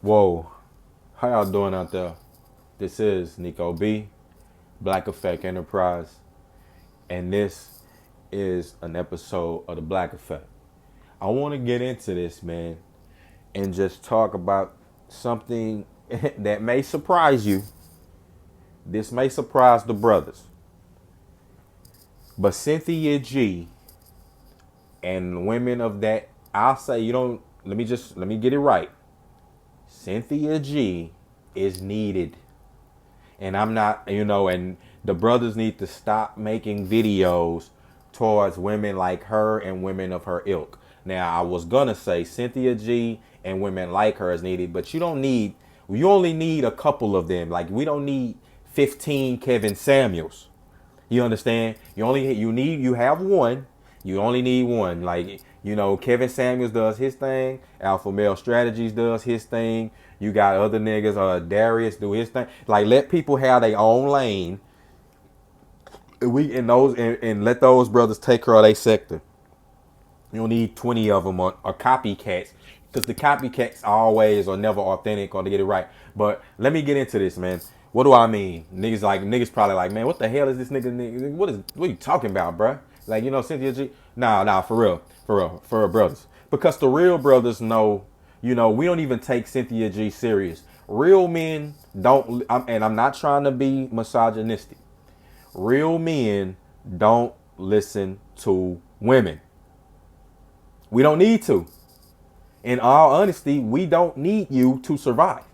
Whoa, how y'all doing out there? This is Nico B, Black Effect Enterprise, and this is an episode of the Black Effect. I want to get into this, man, and just talk about something that may surprise you. This may surprise the brothers, but Cynthia G and women of that, I'll say you don't. Let me get it right. Cynthia G is needed. And I'm not, and the brothers need to stop making videos towards women like her and women of her ilk. Now, I was gonna say Cynthia G and women like her is needed, but you only need a couple of them. Like, we don't need 15 Kevin Samuels. You understand? You have one. You only need one. Like, Kevin Samuels does his thing. Alpha Male Strategies does his thing. You got other niggas, Darius do his thing. Like, let people have their own lane. And let those brothers take care of their sector. You don't need 20 of them or copycats. Because the copycats always are never authentic or to get it right. But let me get into this, man. What do I mean? Niggas probably like, man, what the hell is this nigga? What are you talking about, bruh? Like, Cynthia G. Nah, for real, brothers. Because the real brothers know, we don't even take Cynthia G serious. Real men don't, and I'm not trying to be misogynistic. Real men don't listen to women. We don't need to. In all honesty, we don't need you to survive.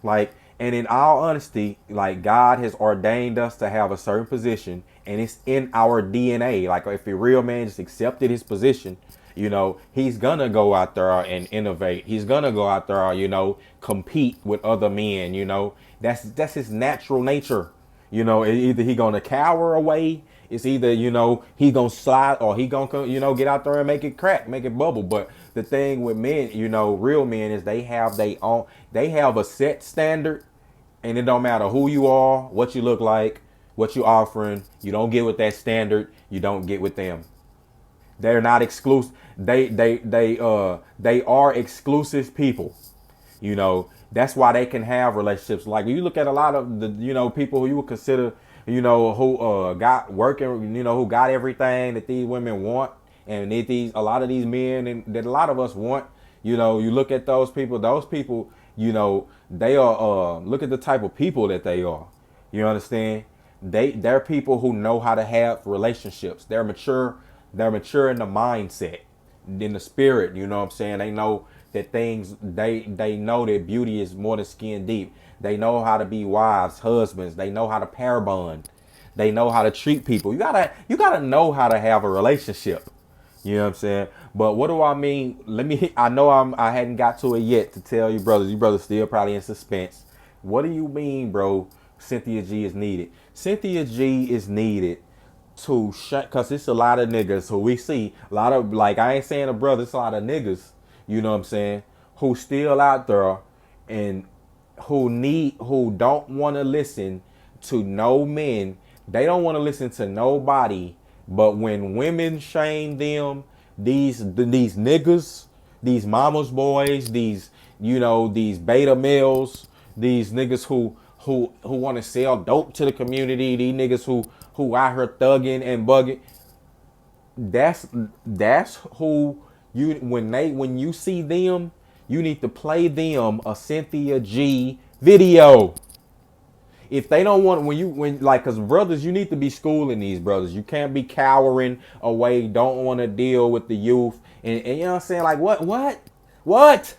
Like, and in all honesty, like, God has ordained us to have a certain position, and it's in our DNA. Like, if a real man just accepted his position, he's gonna go out there and innovate. He's gonna go out there, compete with other men. That's his natural nature. Either he gonna cower away. It's either, he gonna slide or he gonna, get out there and make it crack, make it bubble. But the thing with men, real men is they have a set standard, and it don't matter who you are, what you look like, what you offering. You don't get with that standard. You don't get with them. They're not exclusive. They are exclusive people. That's why they can have relationships. Like, you look at a lot of the people who you would consider who got working, who got everything that these women want, and a lot of these men and that a lot of us want. You look at those people. Those people, they are. Look at the type of people that they are. You understand? They're people who know how to have relationships. They're mature. They're mature in the mindset, in the spirit. You know what I'm saying? They know that they know that beauty is more than skin deep. They know how to be wives, husbands. They know how to pair bond. They know how to treat people. You gotta know how to have a relationship. You know what I'm saying? But what do I mean? I know I hadn't got to it yet to tell you brothers. You brothers still probably in suspense. What do you mean, bro? Cynthia G is needed. Cynthia G is needed to shut, cause it's a lot of niggas who we see, a lot of, like, I ain't saying a brother, it's a lot of niggas, you know what I'm saying, who still out there and who don't want to listen to no men. They don't want to listen to nobody. But when women shame them, these niggas, these mama's boys, these beta males, these niggas who want to sell dope to the community, these niggas who out here thugging and bugging. That's who when you see them, you need to play them a Cynthia G video. If they don't want, cause brothers, you need to be schooling these brothers. You can't be cowering away, don't want to deal with the youth. And you know what I'm saying? Like, what?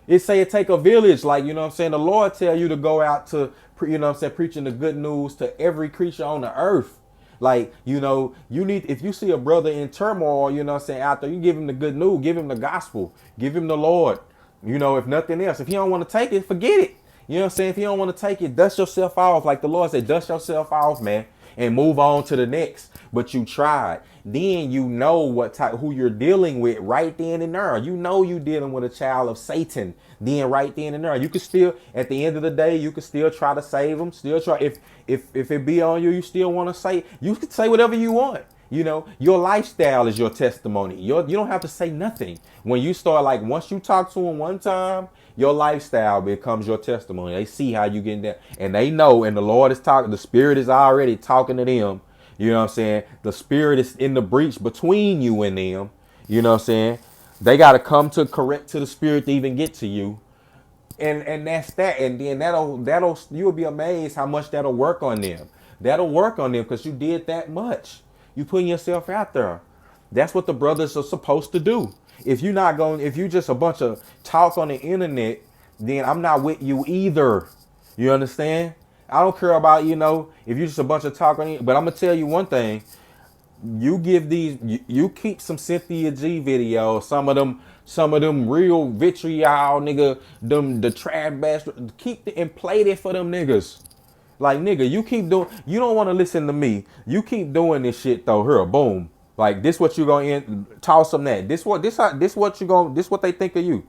It say it take a village. Like, you know what I'm saying? The Lord tell you to go out to, preaching the good news to every creature on the earth. Like, you need, if you see a brother in turmoil, you know what I'm saying, out there, you give him the good news, give him the gospel, give him the Lord. If nothing else, if he don't want to take it, forget it. You know what I'm saying? If you don't want to take it, dust yourself off. Like the Lord said, dust yourself off, man, and move on to the next. But you tried. Then you know who you're dealing with right then and there. You know you dealing with a child of Satan. Then right then and there, you can still, at the end of the day, you can still try to save them. Still try. If it be on you, you still want to say, you can say whatever you want. You know, your lifestyle is your testimony. You don't have to say nothing. When you start, like, once you talk to them one time, your lifestyle becomes your testimony. They see how you get there, and they know, and the Lord is talking, the Spirit is already talking to them. You know what I'm saying? The Spirit is in the breach between you and them. You know what I'm saying? They got to come to correct to the Spirit to even get to you. And that's that. And then that'll you'll be amazed how much that'll work on them. That'll work on them because you did that much. You putting yourself out there. That's what the brothers are supposed to do. If you're not going, if you just a bunch of talk on the internet, then I'm not with you either. You understand? I don't care about, if you're just a bunch of talk on it. But I'm gonna tell you one thing. You keep some Cynthia G videos, some of them real vitriol, nigga, them the trash bastard. Keep it and play it for them niggas. Like, nigga, you keep doing. You don't want to listen to me. You keep doing this shit though. Here, boom. Like, this what you gonna toss them that. This what they think of you.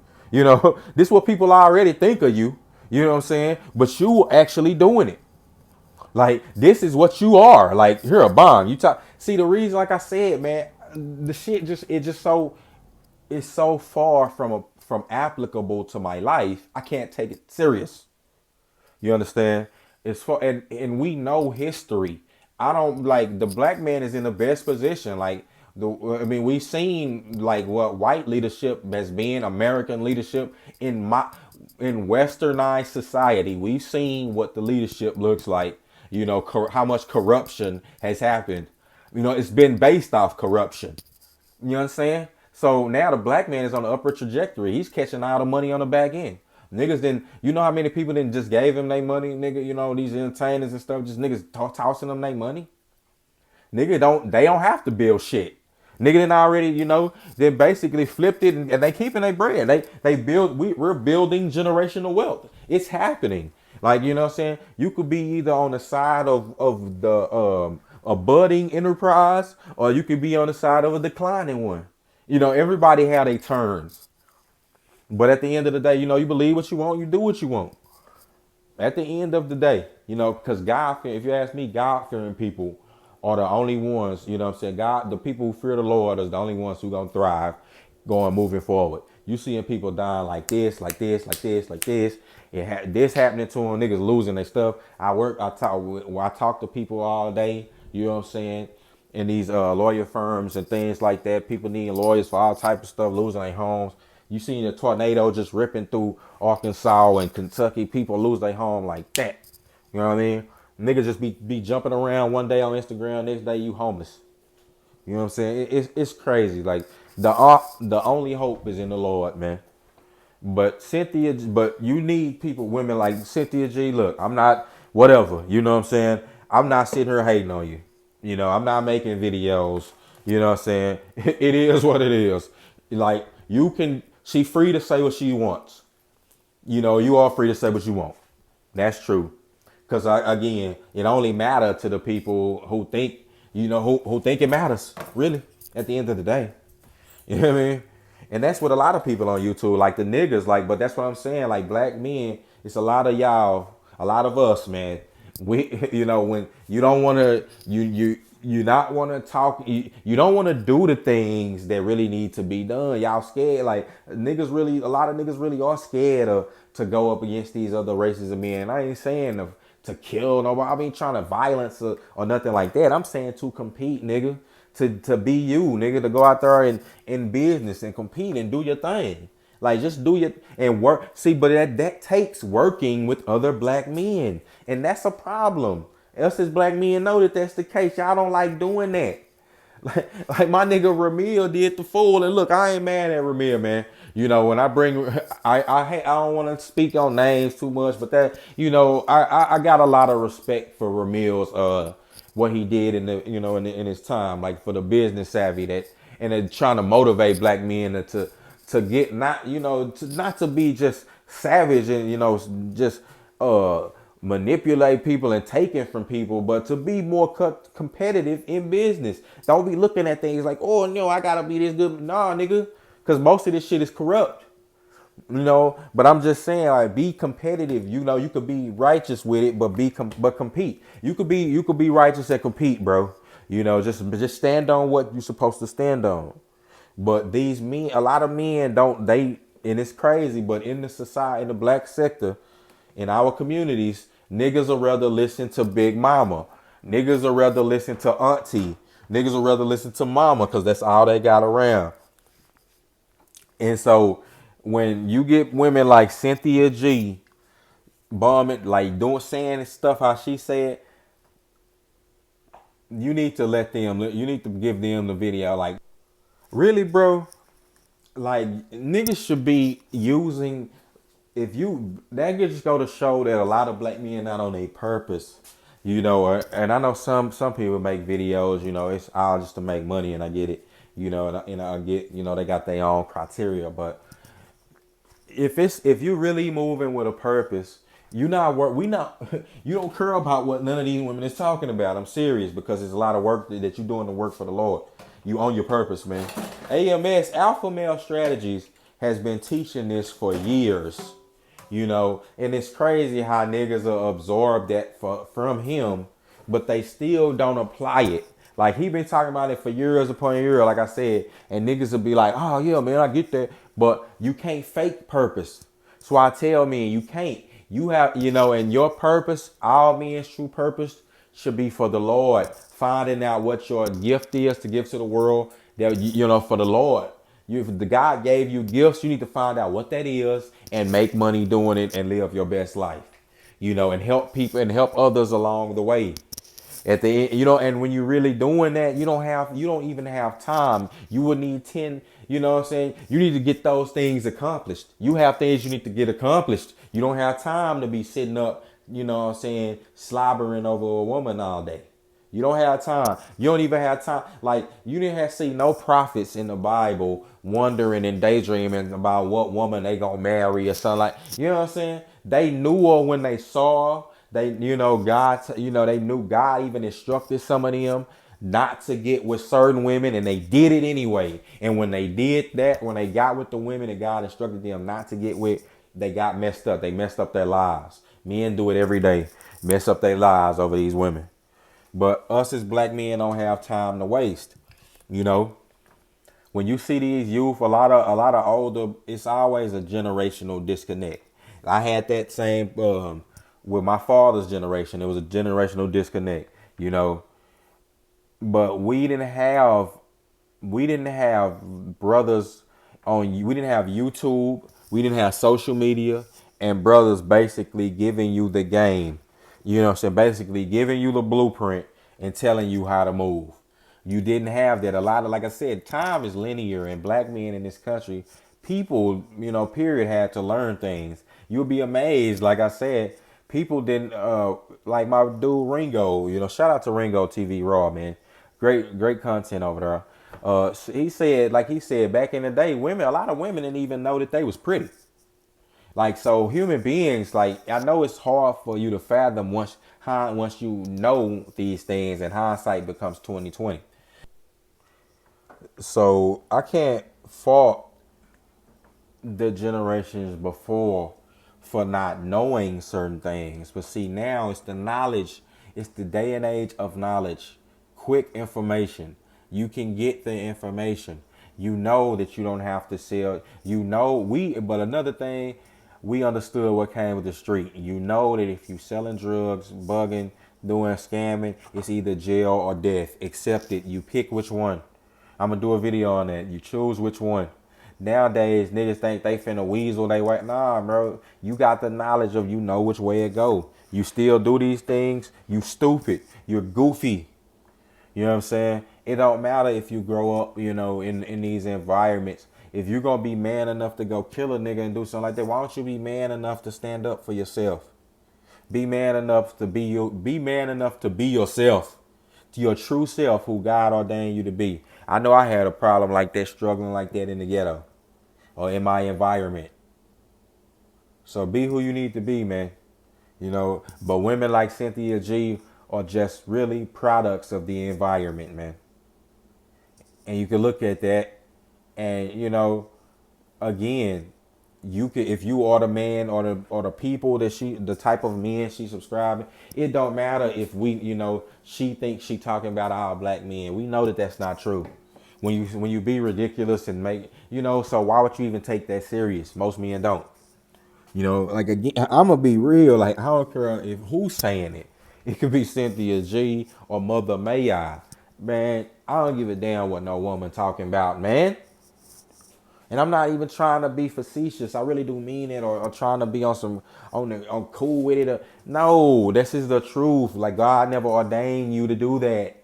This what people already think of you. You know what I'm saying? But you actually doing it. Like, this is what you are. Like, you're a bomb. You talk. See, the reason, like I said, man, the shit it's so far from applicable to my life. I can't take it serious. You understand? It's for and we know history. I don't like the black man is in the best position. Like we've seen like what white leadership has been, American leadership in westernized society. We've seen what the leadership looks like. How much corruption has happened. It's been based off corruption. You know what I'm saying? So now the black man is on the upward trajectory. He's catching all the money on the back end. Niggas didn't, how many people didn't just gave him their money, nigga, these entertainers and stuff, just niggas tossing them their money. They don't have to build shit. Nigga didn't already, they basically flipped it and they keeping their bread. We're building generational wealth. It's happening. Like, you know what I'm saying? You could be either on the side of the a budding enterprise, or you could be on the side of a declining one. Everybody had their turns. But at the end of the day, you believe what you want, you do what you want. At the end of the day, because if you ask me, God-fearing people are the only ones, you know what I'm saying? The people who fear the Lord is the only ones who gonna thrive moving forward. You seeing people dying like this, like this, like this, like this. This happening to them, niggas losing their stuff. I talk to people all day, you know what I'm saying? In these lawyer firms and things like that. People needing lawyers for all type of stuff, losing their homes. You seen a tornado just ripping through Arkansas and Kentucky. People lose their home like that. You know what I mean? Niggas just be jumping around one day on Instagram, next day you homeless. You know what I'm saying? It's crazy. Like the only hope is in the Lord, man. But you need women like Cynthia G. Look, I'm not whatever. You know what I'm saying? I'm not sitting here hating on you. I'm not making videos. You know what I'm saying? It is what it is. Like, she free to say what she wants. You are free to say what you want. That's true. Because again, it only matters to the people who think, who think it matters, really, at the end of the day. You know what I mean? And that's what a lot of people on YouTube, like the niggas, but that's what I'm saying. Like, black men, it's a lot of y'all, a lot of us, man. We, when you don't want to, you not want to talk, you don't want to do the things that really need to be done. Y'all scared, like a lot of niggas really are scared to go up against these other races of men. I ain't saying to kill nobody. I ain't trying to violence or nothing like that. I'm saying to compete, nigga. To be you, nigga, to go out there and in business and compete and do your thing. Like, just do your and work. See, but that takes working with other black men. And that's a problem. Us as black men know that that's the case. Y'all don't like doing that. Like my nigga Ramil did the fool. And look, I ain't mad at Ramil, man. When I bring, I don't want to speak on names too much, but that, I got a lot of respect for Ramil's, what he did in his time, like for the business savvy and then trying to motivate black men to get not to be just savage and just manipulate people and taking from people, but to be more competitive in business. Don't be looking at things like, oh no, I gotta be this good. Nah, nigga, because most of this shit is corrupt. But I'm just saying, like, be competitive. You could be righteous with it, but compete. You could be righteous and compete, bro. Just stand on what you're supposed to stand on. But these men, a lot of men don't, and it's crazy, but in the society, in the black sector, in our communities, niggas will rather listen to Big Mama. Niggas will rather listen to Auntie. Niggas will rather listen to Mama because that's all they got around. And so when you get women like Cynthia G bombing, like doing, saying stuff how she said, you need to you need to give them the video. Like, really, bro? Like, niggas should be using, if you, that just go to show that a lot of black men not on a purpose, and I know some people make videos, it's all just to make money, and I get it, and I get, they got their own criteria, but if you really moving with a purpose, you not work. We not. You don't care about what none of these women is talking about. I'm serious, because there's a lot of work that you doing the work for the Lord. You own your purpose, man. AMS, Alpha Male Strategies, has been teaching this for years. And it's crazy how niggas will absorb that from him, but they still don't apply it. Like, he been talking about it for years upon years, like I said, and niggas will be like, oh yeah, man, I get that. But you can't fake purpose. So I tell men, you can't. You have, and your purpose, all men's true purpose should be for the Lord. Finding out what your gift is to give to the world, that for the Lord. If the God gave you gifts, you need to find out what that is and make money doing it and live your best life. And help people and help others along the way. At the end, and when you're really doing that, you don't even have time. You would need 10, you know what I'm saying? You need to get those things accomplished. You have things you need to get accomplished. You don't have time to be sitting up, slobbering over a woman all day. You don't have time. You don't even have time. Like, you didn't have see no prophets in the Bible wondering and daydreaming about what woman they gonna marry or something like. You know what I'm saying? They knew her when they saw her. They, God, they knew God even instructed some of them not to get with certain women, and they did it anyway. And when they did that, when they got with the women that God instructed them not to get with, they got messed up. They messed up their lives. Men do it every day. Mess up their lives over these women. But us as black men don't have time to waste. When you see these youth, a lot of older, it's always a generational disconnect. I had that same with my father's generation. It was a generational disconnect, But we didn't have brothers we didn't have YouTube, we didn't have social media, and brothers basically giving you the game. You know what I'm saying? Basically giving you the blueprint and telling you how to move. You didn't have that. A lot of, like I said, time is linear, and black men in this country, people, period, had to learn things. You'll be amazed. Like I said, people didn't, like my dude Ringo, shout out to Ringo TV Raw, man. Great content over there. He said back in the day, a lot of women didn't even know that they was pretty. Like, so human beings, like, I know it's hard for you to fathom once you know these things, and hindsight becomes 2020. So I can't fault the generations before for not knowing certain things. But see, now it's the knowledge. It's the day and age of knowledge. Quick information. You can get the information. You know that you don't have to sell. But another thing, we understood what came with the street. You know that if you selling drugs, bugging, doing scamming, it's either jail or death. Accept it. You pick which one. I'm gonna do a video on that. You choose which one. Nowadays, niggas think they finna weasel they way. Nah, bro. You got the knowledge of, which way it go. You still do these things, you stupid. You're goofy. You know what I'm saying? It don't matter if you grow up, in these environments. If you're gonna be man enough to go kill a nigga and do something like that, why don't you be man enough to stand up for yourself? Be man enough to be yourself. To your true self, who God ordained you to be. I know I had a problem like that, struggling like that in the ghetto or in my environment. So be who you need to be, man. But women like Cynthia G are just really products of the environment, man. And you can look at that and, again, you could, if you are the man or the people that the type of men she subscribing, it don't matter if we, she thinks she talking about all black men. We know that that's not true. When you be ridiculous and make, so why would you even take that serious? Most men don't. Like, again, I'm gonna be real. Like, I don't care if who's saying it. It could be Cynthia G or Mother May I. Man, I don't give a damn what no woman talking about, man. And I'm not even trying to be facetious. I really do mean it, or trying to be on cool with it. No, this is the truth. Like, God never ordained you to do that.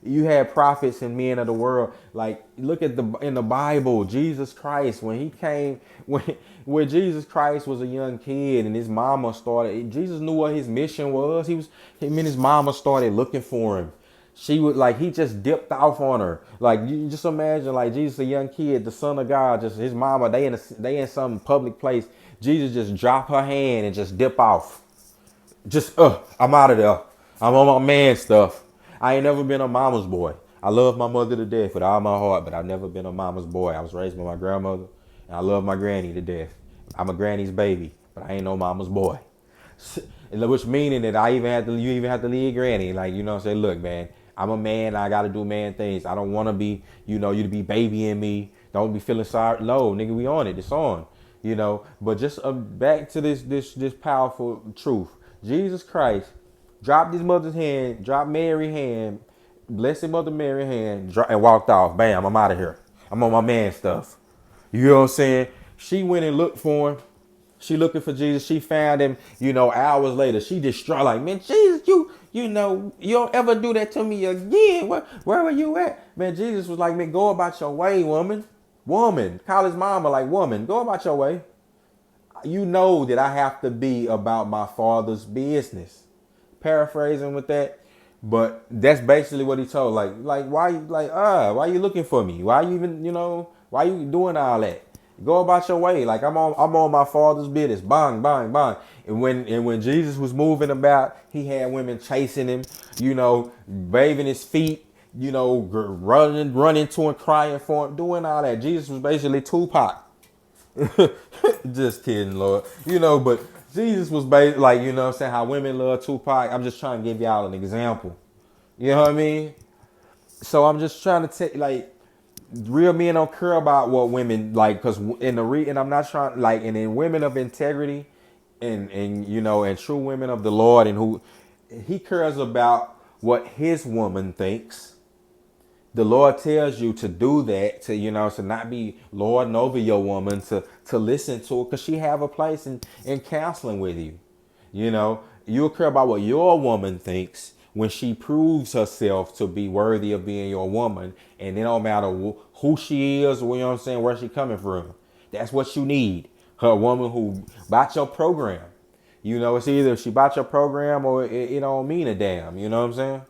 You had prophets and men of the world. Like, look at in the Bible, Jesus Christ, when he came, when Jesus Christ was a young kid and his mama started, Jesus knew what his mission was. Him and his mama started looking for him. She would, like, he just dipped off on her. Like, you just imagine, like, Jesus, a young kid, the son of God, just his mama, they in some public place. Jesus just drop her hand and just dip off. Just, I'm out of there. I'm on my man stuff. I ain't never been a mama's boy. I love my mother to death with all my heart, but I've never been a mama's boy. I was raised by my grandmother, and I love my granny to death. I'm a granny's baby, but I ain't no mama's boy. Which meaning that you even have to leave granny. Like, say, look, man, I'm a man. I got to do man things. I don't want to be, you to be babying me. Don't be feeling sorry. No, nigga, we on it. It's on, But just back to this powerful truth. Jesus Christ dropped his mother's hand, dropped Mary's hand, blessed Mother Mary's hand, and walked off. Bam, I'm out of here. I'm on my man stuff. You know what I'm saying? She went and looked for him. She looking for Jesus. She found him, hours later. She distraught, like, man, Jesus, you don't ever do that to me again. Where were you at? Man, Jesus was like, man, go about your way, woman. Woman. Call his mama like, woman, go about your way. You know that I have to be about my father's business. Paraphrasing with that, but that's basically what he told. Like why you looking for me? Why you even, why you doing all that? Go about your way. Like, I'm on my father's business. Bang, bang, bang. And when Jesus was moving about, he had women chasing him, bathing his feet, running to him, crying for him, doing all that. Jesus was basically Tupac. Just kidding, Lord. But Jesus was basically, like, what I'm saying, how women love Tupac. I'm just trying to give y'all an example. You know what I mean? So I'm just trying to take, like, real men don't care about what women like, because and I'm not trying, like, and in women of integrity and true women of the Lord, and who he cares about what his woman thinks. The Lord tells you to do that, to not be lording over your woman, to listen to her, because she have a place in counseling with you. You'll care about what your woman thinks when she proves herself to be worthy of being your woman. And it don't matter who she is, where she coming from. That's what you need. Her woman who bought your program. It's either she bought your program or it don't mean a damn. You know what I'm saying?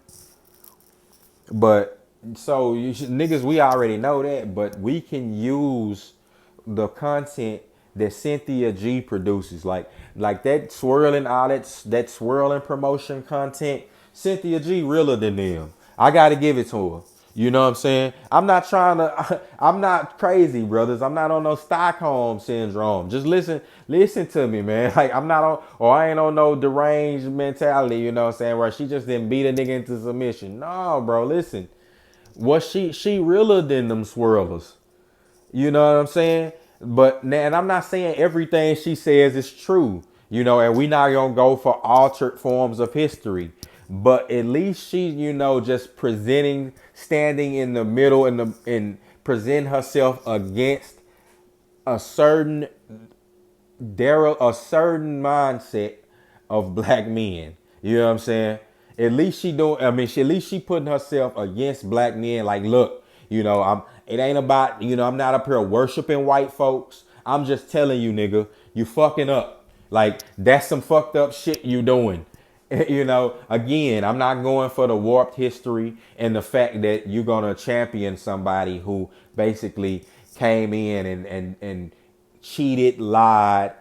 But so niggas, we already know that, but we can use the content that Cynthia G produces, like that swirling, all that swirling promotion content. Cynthia G realer than them. I gotta give it to her. You know what I'm saying? I'm not crazy, brothers. I'm not on no Stockholm syndrome. Just listen to me, man. Like, I ain't on no deranged mentality, you know what I'm saying, where she just didn't beat a nigga into submission. No, bro, listen. What she realer than them swirlers. You know what I'm saying? And I'm not saying everything she says is true, and we not gonna go for altered forms of history. But at least she, just standing in the middle and present herself against a certain mindset of black men. You know what I'm saying? At least at least she putting herself against black men. Like, look, it ain't about, I'm not up here worshiping white folks. I'm just telling you, nigga, you fucking up. Like, that's some fucked up shit you doing. Again, I'm not going for the warped history and the fact that you're going to champion somebody who basically came in and cheated, lied,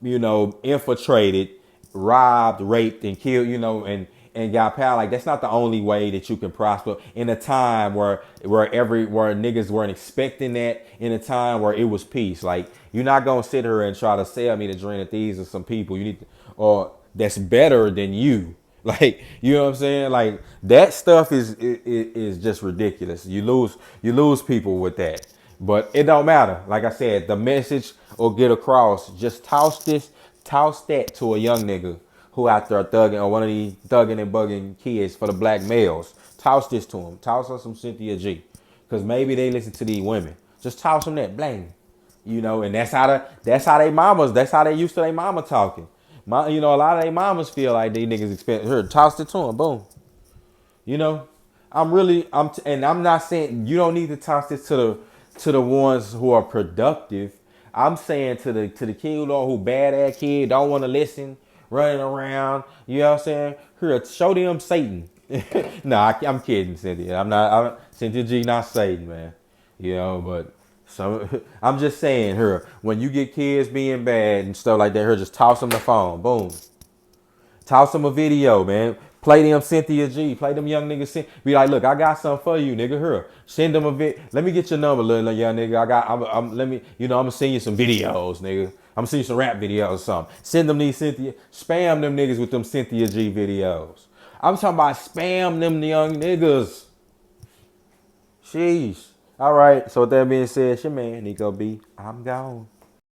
infiltrated, robbed, raped, and killed, and got power. Like that's not the only way that you can prosper in a time where niggas weren't expecting that, in a time where it was peace. Like you're not gonna sit here and try to sell me the dream that these are some people you need to, or that's better than you. Like, you know what I'm saying? Like that stuff is just ridiculous. You lose people with that. But it don't matter. Like I said, the message will get across. Just toss that to a young nigga who out there thugging, or one of these thugging and bugging kids for the black males. Toss this to him. Toss her some Cynthia G. Cause maybe they listen to these women. Just toss them that blang. And that's how they mamas, that's how they used to their mama talking. A lot of their mamas feel like they niggas expect her. Toss it to them, boom. You know, and I'm not saying you don't need to toss this to the ones who are productive. I'm saying to the kid who bad ass kid, don't want to listen, running around. You know what I'm saying? Here, show them Satan. I'm kidding, Cynthia. Cynthia G, not Satan, man. But so I'm just saying, her, when you get kids being bad and stuff like that, her, just toss them the phone, boom. Toss them a video, man. Play them Cynthia G. Play them young niggas. Be like, look, I got something for you, nigga. Here, send them a Let me get your number, little young nigga. Let me, I'm gonna send you some videos, nigga. I'm gonna send you some rap videos or something. Send them these spam them niggas with them Cynthia G videos. I'm talking about spam them young niggas. Sheesh. All right. So with that being said, it's your man, Nico B. I'm gone.